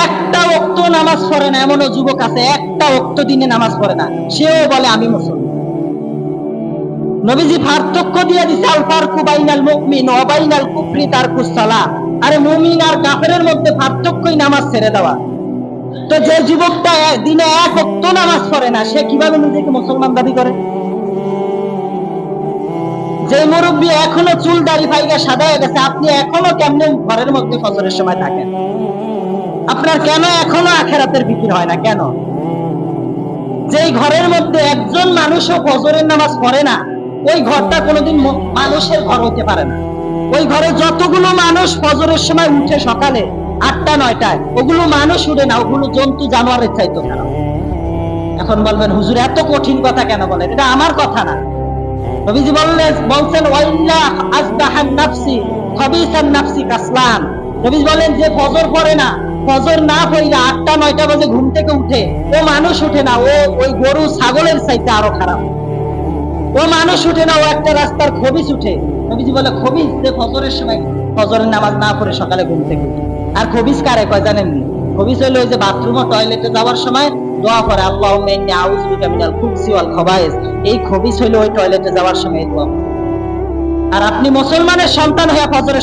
একটা ওয়াক্ত নামাজ পড়ে না, এমনও যুবক আছে একটা ওয়াক্ত দিনে নামাজ পড়ে না, সেও বলে আমি মুসলমান। নবীজি পার্থক্য দিয়ে দিছে, আল ফারকু বাইনাল মুমিন ওয়া বাইনাল কুফরি তারকুস সালাহ। আরে মুমিন আর কাফেরের মধ্যে পার্থক্যই নামাজ ছেড়ে দেওয়া। তো যে যুবকটা দিনে এক ওয়াক্ত নামাজ পড়ে না, সে কিভাবে নিজেকে মুসলমান দাবি করে? যে মুরব্বী এখনো চুল দাড়ি ফাইগা সাদা হয়ে গেছে, আপনি এখনো কেমনে ঘরের মধ্যে ফজরের সময় থাকেন? আপনার কেন এখনো আখিরাতের ফিকির হয় না কেন? যেই ঘরের মধ্যে একজন মানুষও ফজরের নামাজ পড়ে না, ওই ঘরটা কোনোদিন মানুষের ঘর হতে পারে না। ওই ঘরে যতগুলো মানুষ ফজরের সময় উঠে সকালে 8টা 9টায়, ওগুলো মানুষ উঠে না, ওগুলো জন্তু জানোয়ারের চাইতো খারাপ। এখন বলবেন হুজুর এত কঠিন কথা কেন বলেন? এটা আমার কথা না। নবীজি বলছেন ওয়াইল্লা আসবাহান নাফসি খাবিসান নাফসি কাসলান। নবীজি বলেন যে ফজর পড়ে না, ফজর না পড়িলে 8টা 9টা বাজে ঘুম থেকে উঠে, ও মানুষ উঠে না, ও ওই গরু ছাগলের চাইতে আরো খারাপ। ও মানুষ উঠে না, ও একটা রাস্তার খবিস উঠে। নবীজি বলে খবিস যে ফজরের সময় ফজরের নামাজ না পড়ে সকালে ঘুম থেকে উঠে। আর খবিস কারে কয় জানেন? খবিস হলো ওই যে বাথরুম ও টয়লেটে যাওয়ার সময় দোয়া করে আল্লাহুম্মা ইন্নী আউযু বিকা মিনাল খুবসি ওয়াল খাবায়েস। এই খবিস হলো ওই টয়লেটে যাওয়ার সময় দোয়া। আর আপনি মুসলমানের সন্তান হয়ে ফজরের